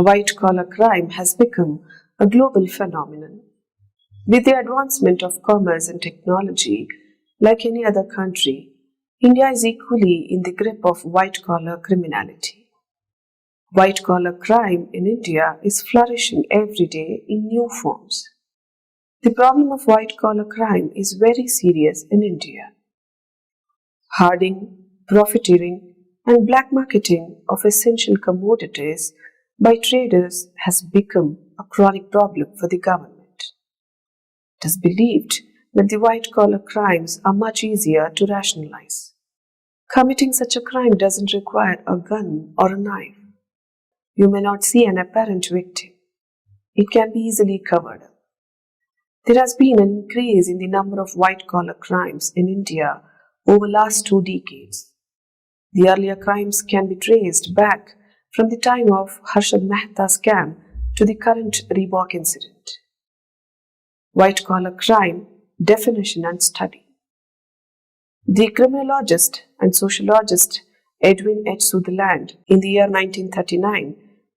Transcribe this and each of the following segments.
White-collar crime has become a global phenomenon. With the advancement of commerce and technology, like any other country, India is equally in the grip of white-collar criminality. White-collar crime in India is flourishing every day in new forms. The problem of white-collar crime is very serious in India. Hoarding, profiteering, and black marketing of essential commodities by traders has become a chronic problem for the government. It is believed that the white-collar crimes are much easier to rationalize. Committing such a crime doesn't require a gun or a knife. You may not see an apparent victim. It can be easily covered up. There has been an increase in the number of white-collar crimes in India over the last 2 decades. The earlier crimes can be traced back from the time of Harshad Mehta scam to the current Reebok incident. White-collar crime, definition and study. The criminologist and sociologist Edwin H. Sutherland in the year 1939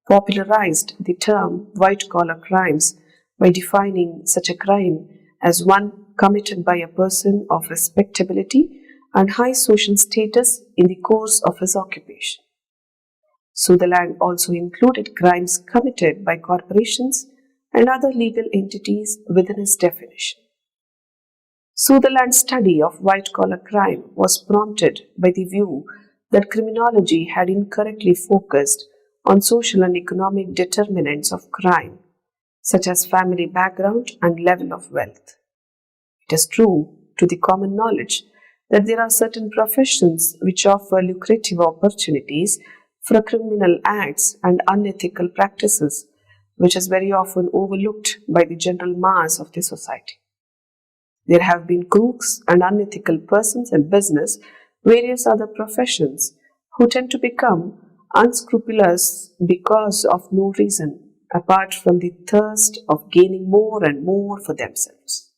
popularized the term white-collar crimes by defining such a crime as one committed by a person of respectability and high social status in the course of his occupation. Sutherland also included crimes committed by corporations and other legal entities within his definition. Sutherland's study of white-collar crime was prompted by the view that criminology had incorrectly focused on social and economic determinants of crime, such as family background and level of wealth. It is true to the common knowledge that there are certain professions which offer lucrative opportunities for criminal acts and unethical practices, which is very often overlooked by the general mass of the society. There have been crooks and unethical persons in business, various other professions, who tend to become unscrupulous because of no reason apart from the thirst of gaining more and more for themselves.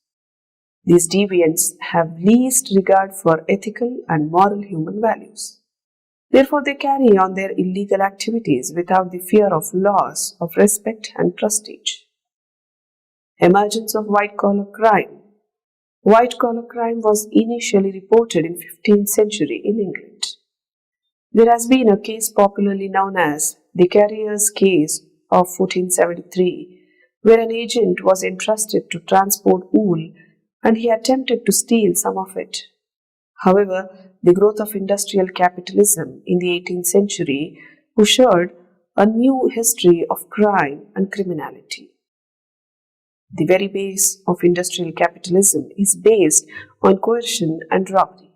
These deviants have least regard for ethical and moral human values. Therefore, they carry on their illegal activities without the fear of loss of respect and prestige. Emergence of white-collar crime. White-collar crime was initially reported in 15th century in England. There has been a case popularly known as the Carrier's Case of 1473, where an agent was entrusted to transport wool and he attempted to steal some of it. However, the growth of industrial capitalism in the 18th century ushered a new history of crime and criminality. The very base of industrial capitalism is based on coercion and robbery.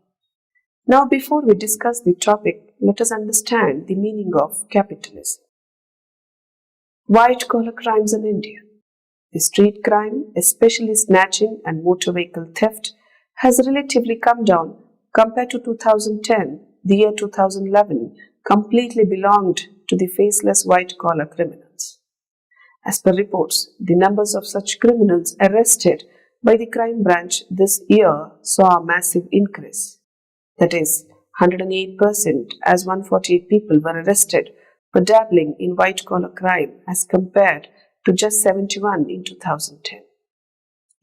Now, before we discuss the topic, let us understand the meaning of capitalism. White-collar crimes in India. The street crime, especially snatching and motor vehicle theft, has relatively come down compared to 2010. The year 2011 completely belonged to the faceless white-collar criminals. As per reports, the numbers of such criminals arrested by the crime branch this year saw a massive increase. That is, 108% as 148 people were arrested for dabbling in white-collar crime as compared to just 71 in 2010.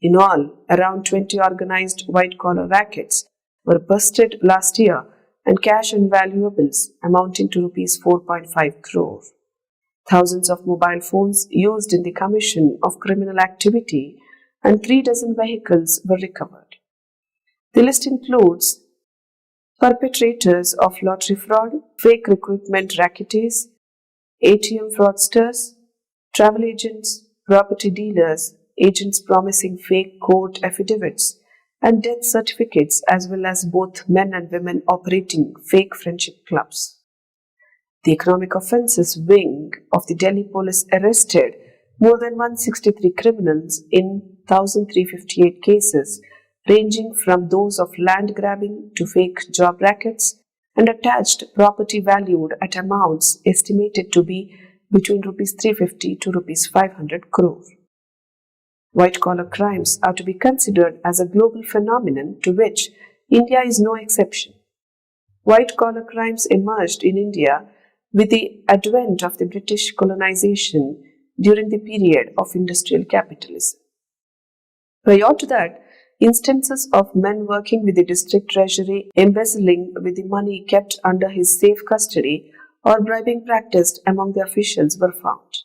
In all, around 20 organized white-collar rackets were busted last year and cash and valuables amounting to Rs 4.5 crore. Thousands of mobile phones used in the commission of criminal activity and 3 dozen vehicles were recovered. The list includes perpetrators of lottery fraud, fake recruitment racketeers, ATM fraudsters, travel agents, property dealers, agents promising fake court affidavits and death certificates, as well as both men and women operating fake friendship clubs. The Economic Offences Wing of the Delhi Police arrested more than 163 criminals in 1,358 cases, ranging from those of land grabbing to fake job rackets, and attached property valued at amounts estimated to be between Rs 350 to Rs 500 crore. White-collar crimes are to be considered as a global phenomenon to which India is no exception. White-collar crimes emerged in India with the advent of the British colonization during the period of industrial capitalism. Prior to that, instances of men working with the district treasury, embezzling with the money kept under his safe custody, or bribing practiced among the officials were found.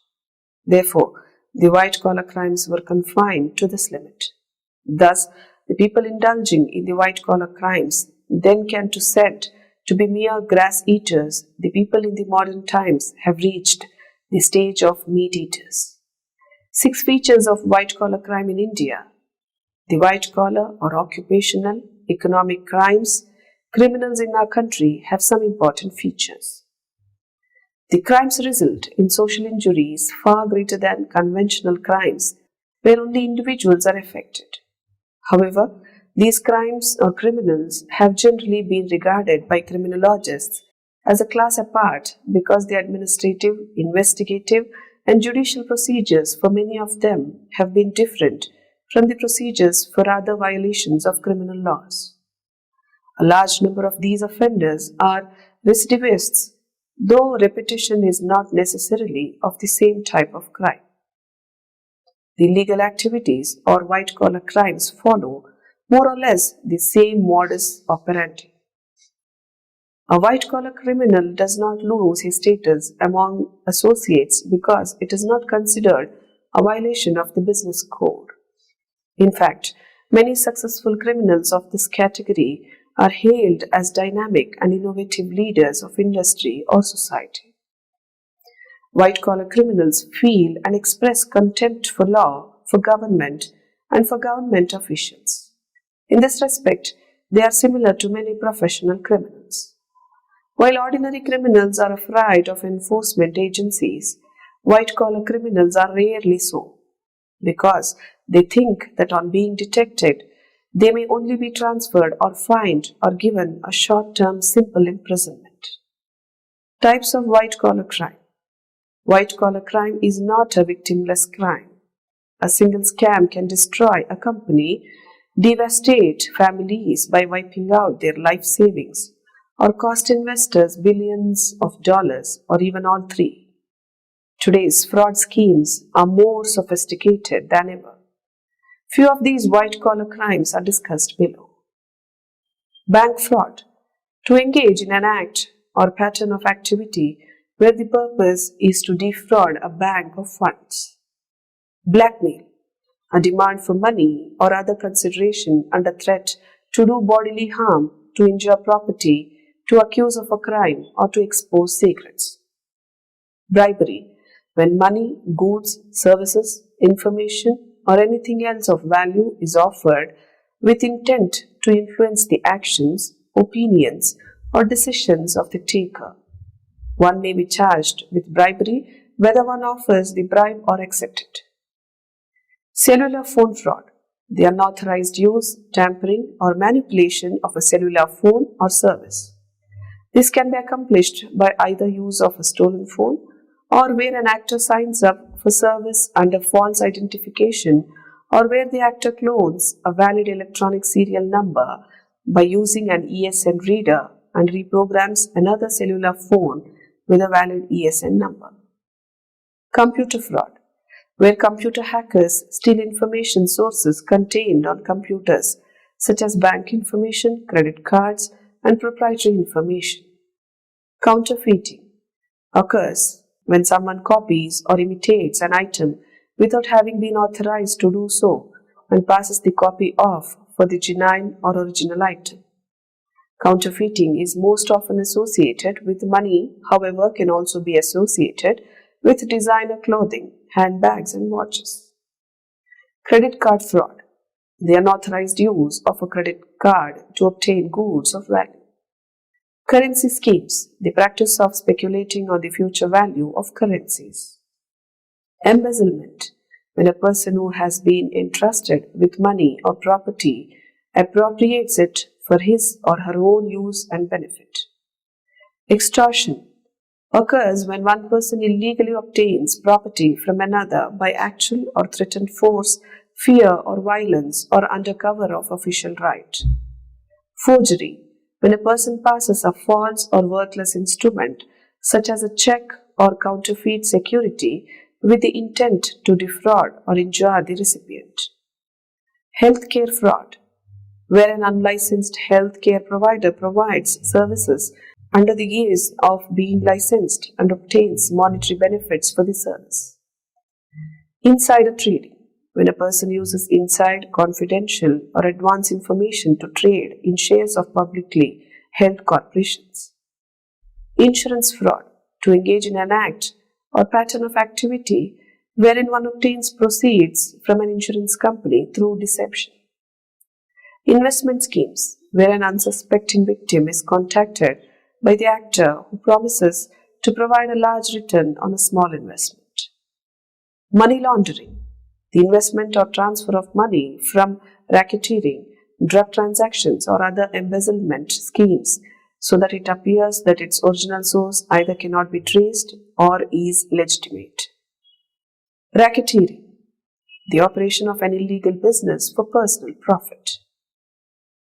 Therefore, the white-collar crimes were confined to this limit. Thus, the people indulging in the white-collar crimes then came to said to be mere grass-eaters. The people in the modern times have reached the stage of meat-eaters. 6 features of white-collar crime in India. The white-collar or occupational economic crimes, criminals in our country have some important features. The crimes result in social injuries far greater than conventional crimes where only individuals are affected. However, these crimes or criminals have generally been regarded by criminologists as a class apart because the administrative, investigative, and judicial procedures for many of them have been different from the procedures for other violations of criminal laws. A large number of these offenders are recidivists, though repetition is not necessarily of the same type of crime. The illegal activities or white-collar crimes follow more or less the same modus operandi. A white-collar criminal does not lose his status among associates because it is not considered a violation of the business code. In fact, many successful criminals of this category are hailed as dynamic and innovative leaders of industry or society. White-collar criminals feel and express contempt for law, for government, and for government officials. In this respect, they are similar to many professional criminals. While ordinary criminals are afraid of enforcement agencies, white-collar criminals are rarely so, because they think that on being detected, they may only be transferred or fined or given a short-term simple imprisonment. Types of white-collar crime. White-collar crime is not a victimless crime. A single scam can destroy a company, devastate families by wiping out their life savings, or cost investors billions of dollars, or even all three. Today's fraud schemes are more sophisticated than ever. Few of these white-collar crimes are discussed below. Bank fraud. To engage in an act or pattern of activity where the purpose is to defraud a bank of funds. Blackmail. A demand for money or other consideration under threat to do bodily harm, to injure property, to accuse of a crime, or to expose secrets. Bribery. When money, goods, services, information, or anything else of value is offered with intent to influence the actions, opinions, or decisions of the taker. One may be charged with bribery whether one offers the bribe or accepts it. Cellular phone fraud. The unauthorized use, tampering, or manipulation of a cellular phone or service. This can be accomplished by either use of a stolen phone or where an actor signs up for service under false identification, or where the actor clones a valid electronic serial number by using an ESN reader and reprograms another cellular phone with a valid ESN number. Computer fraud, where computer hackers steal information sources contained on computers, such as bank information, credit cards, and proprietary information. Counterfeiting occurs when someone copies or imitates an item without having been authorized to do so and passes the copy off for the genuine or original item. Counterfeiting is most often associated with money, however, can also be associated with designer clothing, handbags, and watches. Credit card fraud, the unauthorized use of a credit card to obtain goods of value. Currency schemes, the practice of speculating on the future value of currencies. Embezzlement, when a person who has been entrusted with money or property appropriates it for his or her own use and benefit. Extortion occurs when one person illegally obtains property from another by actual or threatened force, fear, or violence, or under cover of official right. Forgery, when a person passes a false or worthless instrument such as a check or counterfeit security with the intent to defraud or injure the recipient. Healthcare fraud, where an unlicensed healthcare provider provides services under the guise of being licensed and obtains monetary benefits for the service. Insider trading, when a person uses inside, confidential, or advance information to trade in shares of publicly held corporations. Insurance fraud, to engage in an act or pattern of activity wherein one obtains proceeds from an insurance company through deception. Investment schemes, where an unsuspecting victim is contacted by the actor who promises to provide a large return on a small investment. Money laundering, the investment or transfer of money from racketeering, drug transactions, or other embezzlement schemes so that it appears that its original source either cannot be traced or is legitimate. Racketeering, the operation of an illegal business for personal profit.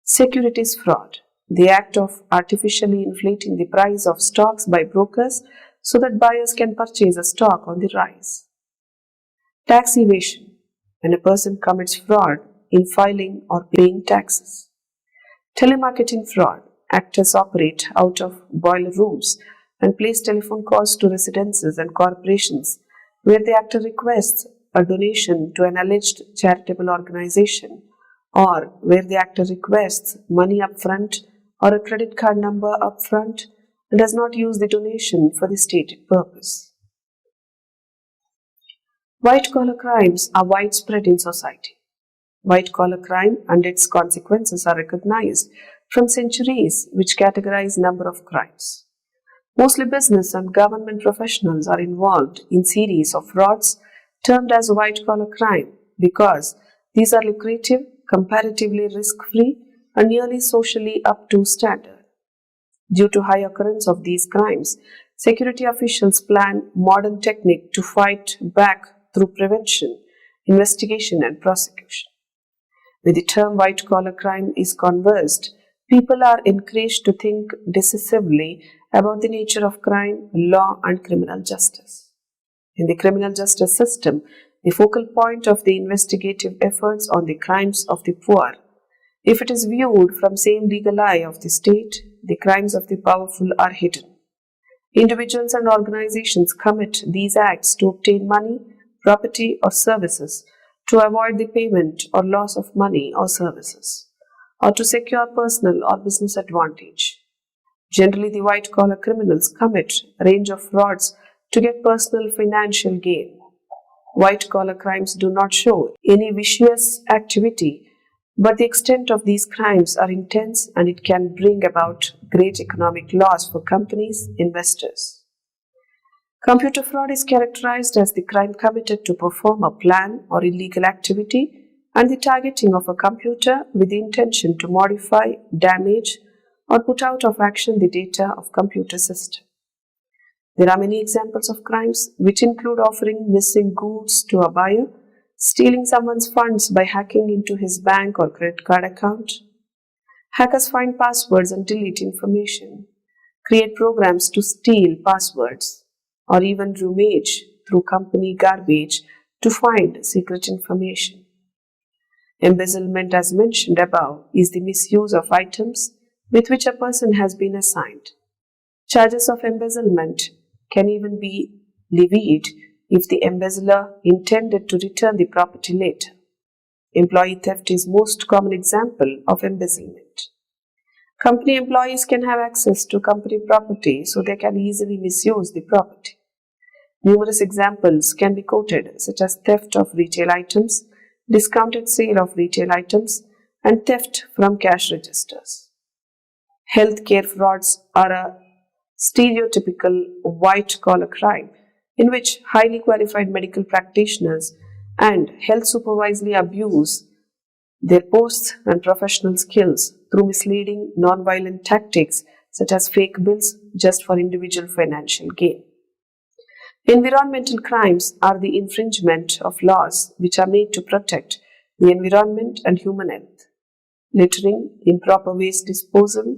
Securities fraud, the act of artificially inflating the price of stocks by brokers so that buyers can purchase a stock on the rise. Tax evasion, when a person commits fraud in filing or paying taxes. Telemarketing fraud, actors operate out of boiler rooms and place telephone calls to residences and corporations where the actor requests a donation to an alleged charitable organization, or where the actor requests money up front or a credit card number up front and does not use the donation for the stated purpose. White-collar crimes are widespread in society. White-collar crime and its consequences are recognized from centuries which categorize number of crimes. Mostly business and government professionals are involved in series of frauds termed as white-collar crime because these are lucrative, comparatively risk-free, and nearly socially up to standard. Due to high occurrence of these crimes, security officials plan modern technique to fight back through prevention, investigation, and prosecution. When the term white-collar crime is conversed, people are encouraged to think decisively about the nature of crime, law, and criminal justice. In the criminal justice system, the focal point of the investigative efforts on the crimes of the poor. If it is viewed from same legal eye of the state, the crimes of the powerful are hidden. Individuals and organizations commit these acts to obtain money, property, or services, to avoid the payment or loss of money or services, or to secure personal or business advantage. Generally, the white-collar criminals commit a range of frauds to get personal financial gain. White-collar crimes do not show any vicious activity, but the extent of these crimes are intense and it can bring about great economic loss for companies, investors. Computer fraud is characterized as the crime committed to perform a plan or illegal activity and the targeting of a computer with the intention to modify, damage, or put out of action the data of computer system. There are many examples of crimes which include offering missing goods to a buyer, stealing someone's funds by hacking into his bank or credit card account. Hackers find passwords and delete information, create programs to steal passwords, or even rummage through company garbage to find secret information. Embezzlement, as mentioned above, is the misuse of items with which a person has been assigned. Charges of embezzlement can even be levied if the embezzler intended to return the property later. Employee theft is most common example of embezzlement. Company employees can have access to company property so they can easily misuse the property. Numerous examples can be quoted, such as theft of retail items, discounted sale of retail items, and theft from cash registers. Healthcare frauds are a stereotypical white-collar crime in which highly qualified medical practitioners and health supervisors abuse their posts and professional skills through misleading, non-violent tactics such as fake bills just for individual financial gain. Environmental crimes are the infringement of laws which are made to protect the environment and human health. Littering, improper waste disposal,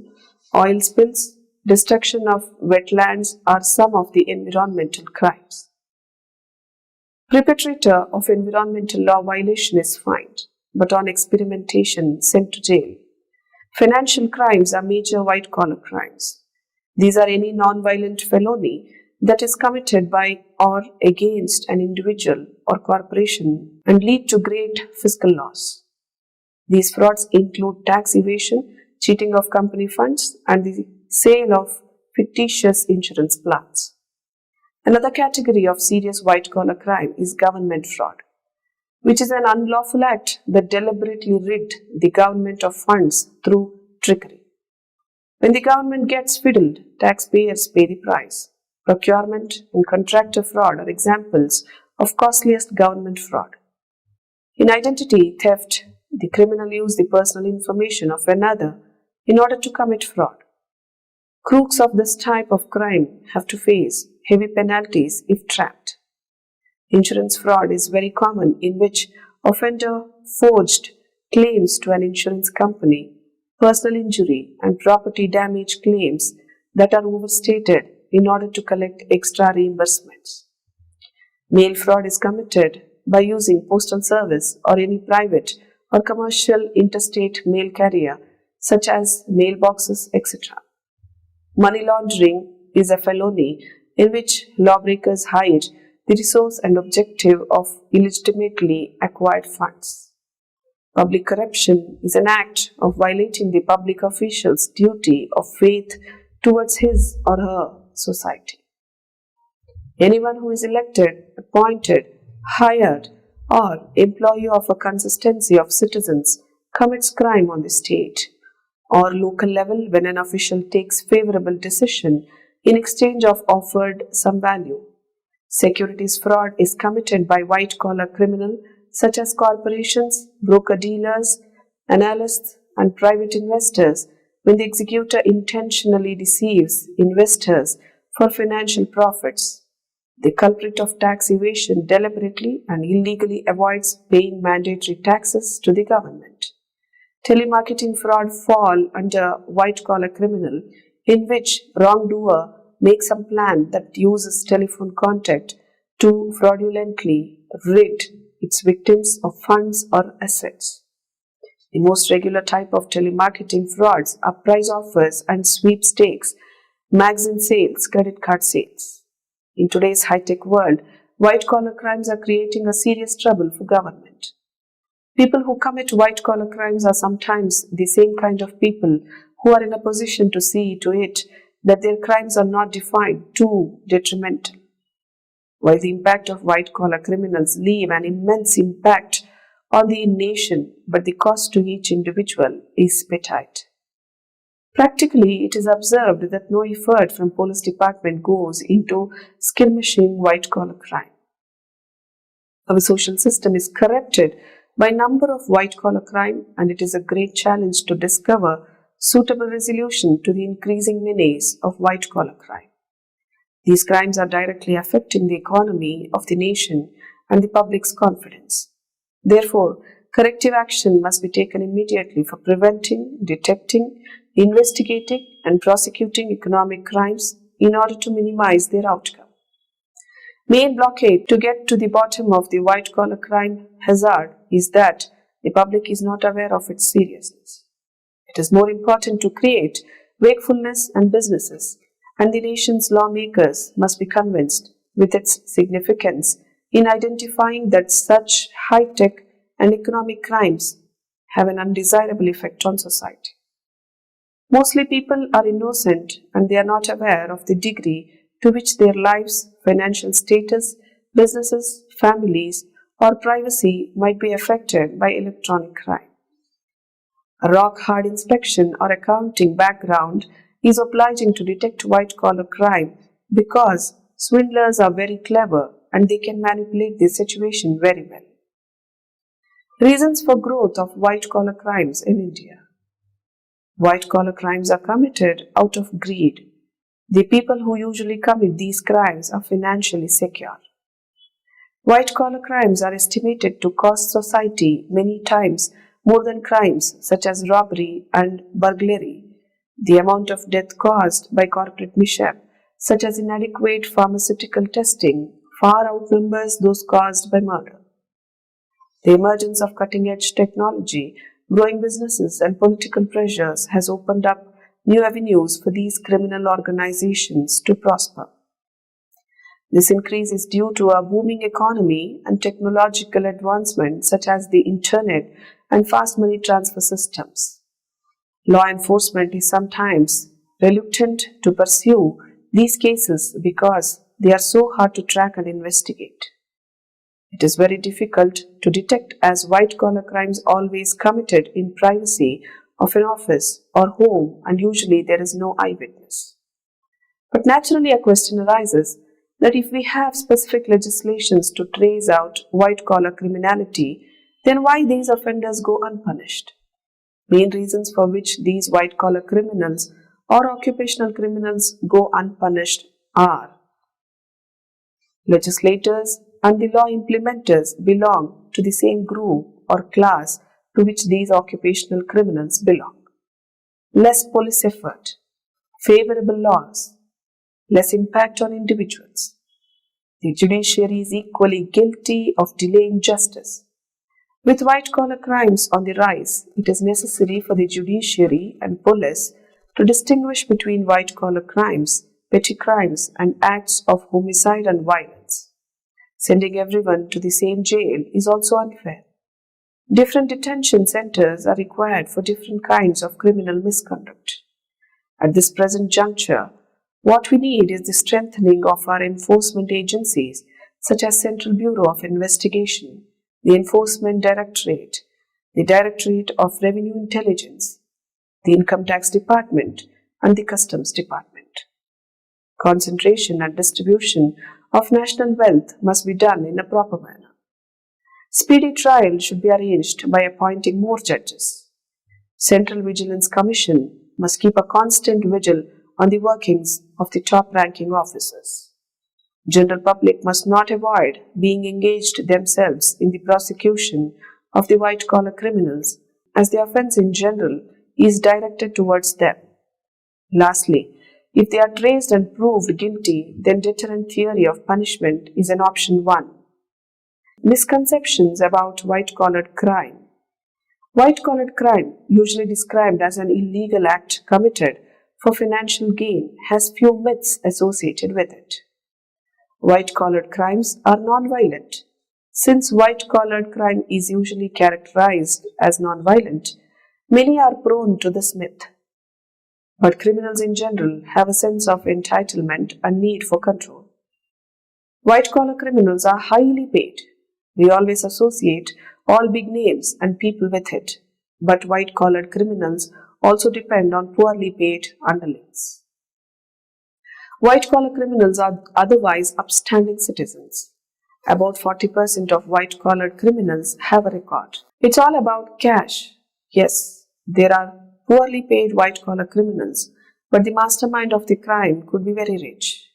oil spills, destruction of wetlands are some of the environmental crimes. Perpetrator of environmental law violation is fined, but on experimentation sent to jail. Financial crimes are major white-collar crimes. These are any non-violent felony that is committed by or against an individual or corporation and lead to great fiscal loss. These frauds include tax evasion, cheating of company funds, and the sale of fictitious insurance plans. Another category of serious white-collar crime is government fraud, which is an unlawful act that deliberately rid the government of funds through trickery. When the government gets fiddled, taxpayers pay the price. Procurement and contractor fraud are examples of costliest government fraud. In identity theft, the criminal use the personal information of another in order to commit fraud. Crooks of this type of crime have to face heavy penalties if trapped. Insurance fraud is very common, in which offender forged claims to an insurance company, personal injury and property damage claims that are overstated in order to collect extra reimbursements. Mail fraud is committed by using postal service or any private or commercial interstate mail carrier such as mailboxes, etc. Money laundering is a felony in which lawbreakers hide the resource and objective of illegitimately acquired funds. Public corruption is an act of violating the public official's duty of faith towards his or her society. Anyone who is elected, appointed, hired, or employee of a consistency of citizens commits crime on the state or local level when an official takes favorable decision in exchange of offered some value. Securities fraud is committed by white-collar criminals such as corporations, broker-dealers, analysts, and private investors when the executor intentionally deceives investors for financial profits. The culprit of tax evasion deliberately and illegally avoids paying mandatory taxes to the government. Telemarketing fraud fall under white-collar criminal in which wrongdoer makes some plan that uses telephone contact to fraudulently rid its victims of funds or assets. The most regular type of telemarketing frauds are price offers and sweepstakes, magazine sales, credit card sales. In today's high-tech world, white-collar crimes are creating a serious trouble for government. People who commit white-collar crimes are sometimes the same kind of people who are in a position to see to it that their crimes are not defined too detrimental. While the impact of white-collar criminals leave an immense impact on the nation, but the cost to each individual is petite. Practically, it is observed that no effort from police department goes into skirmishing white-collar crime. Our social system is corrupted by a number of white-collar crime, and it is a great challenge to discover suitable resolution to the increasing menace of white-collar crime. These crimes are directly affecting the economy of the nation and the public's confidence. Therefore, corrective action must be taken immediately for preventing, detecting, investigating, and prosecuting economic crimes in order to minimize their outcome. Main blockade to get to the bottom of the white-collar crime hazard is that the public is not aware of its seriousness. It is more important to create wakefulness and businesses, and the nation's lawmakers must be convinced with its significance in identifying that such high-tech and economic crimes have an undesirable effect on society. Mostly people are innocent and they are not aware of the degree to which their lives, financial status, businesses, families, or privacy might be affected by electronic crime. A rock-hard inspection or accounting background is obliging to detect white-collar crime because swindlers are very clever and they can manipulate the situation very well. Reasons for growth of white-collar crimes in India. White-collar crimes are committed out of greed. The people who usually commit these crimes are financially secure. White-collar crimes are estimated to cost society many times more than crimes such as robbery and burglary The amount of death caused by corporate mishap, such as inadequate pharmaceutical testing, far outnumbers those caused by murder. The emergence of cutting-edge technology, growing businesses, and political pressures has opened up new avenues for these criminal organizations to prosper. This increase is due to a booming economy and technological advancements such as the internet and fast money transfer systems. Law enforcement is sometimes reluctant to pursue these cases because they are so hard to track and investigate. It is very difficult to detect as white-collar crimes always committed in privacy of an office or home, and usually there is no eyewitness. But naturally a question arises that if we have specific legislations to trace out white-collar criminality, then why these offenders go unpunished? Main reasons for which these white-collar criminals or occupational criminals go unpunished are: legislators and the law implementers belong to the same group or class to which these occupational criminals belong. Less police effort, favorable laws, less impact on individuals. The judiciary is equally guilty of delaying justice. With white-collar crimes on the rise, it is necessary for the judiciary and police to distinguish between white-collar crimes, petty crimes, and acts of homicide and violence. Sending everyone to the same jail is also unfair. Different detention centers are required for different kinds of criminal misconduct. At this present juncture, what we need is the strengthening of our enforcement agencies such as Central Bureau of Investigation, the Enforcement Directorate, the Directorate of Revenue Intelligence, the Income Tax Department, and the Customs Department. Concentration and distribution of national wealth must be done in a proper manner. Speedy trial should be arranged by appointing more judges. Central Vigilance Commission must keep a constant vigil on the workings of the top-ranking officers. General public must not avoid being engaged themselves in the prosecution of the white-collar criminals, as the offence in general is directed towards them. Lastly, if they are traced and proved guilty, then deterrent theory of punishment is an option 1. Misconceptions about white-collared crime. White-collared crime, usually described as an illegal act committed for financial gain, has few myths associated with it. White-collared crimes are non-violent. Since white-collared crime is usually characterized as non-violent, many are prone to this myth. But criminals in general have a sense of entitlement and need for control. White-collar criminals are highly paid. We always associate all big names and people with it, but white-collar criminals also depend on poorly paid underlings. White-collar criminals are otherwise upstanding citizens. About 40% of white-collar criminals have a record. It's all about cash. Yes, there are poorly paid white-collar criminals, but the mastermind of the crime could be very rich.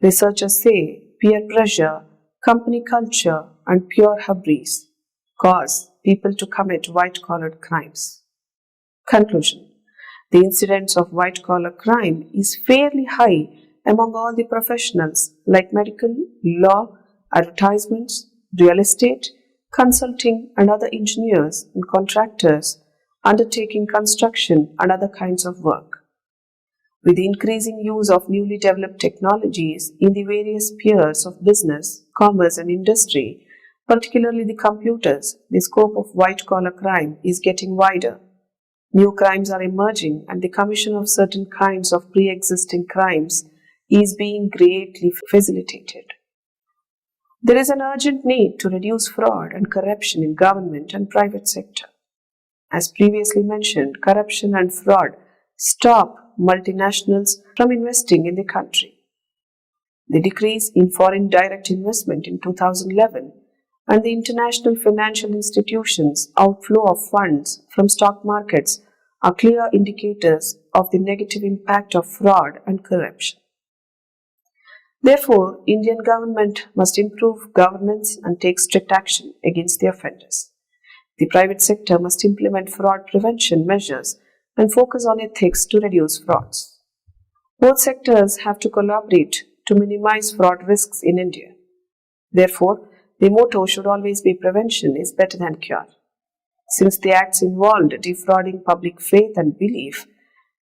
Researchers say peer pressure, company culture, and pure hubris cause people to commit white-collar crimes. Conclusion: the incidence of white-collar crime is fairly high among all the professionals like medical, law, advertisements, real estate, consulting, and other engineers and contractors undertaking construction and other kinds of work. With the increasing use of newly developed technologies in the various spheres of business, commerce, and industry, particularly the computers, the scope of white-collar crime is getting wider. New crimes are emerging, and the commission of certain kinds of pre-existing crimes is being greatly facilitated. There is an urgent need to reduce fraud and corruption in government and private sector. As previously mentioned, corruption and fraud stop multinationals from investing in the country. The decrease in foreign direct investment in 2011 and the international financial institutions' outflow of funds from stock markets are clear indicators of the negative impact of fraud and corruption. Therefore, Indian government must improve governance and take strict action against the offenders. The private sector must implement fraud prevention measures and focus on ethics to reduce frauds. Both sectors have to collaborate to minimize fraud risks in India. Therefore, the motto should always be prevention is better than cure. Since the acts involved defrauding public faith and belief,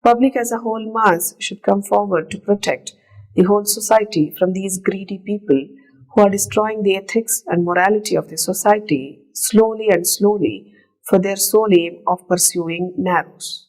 public as a whole mass should come forward to protect the whole society from these greedy people who are destroying the ethics and morality of the society slowly and slowly for their sole aim of pursuing narrows.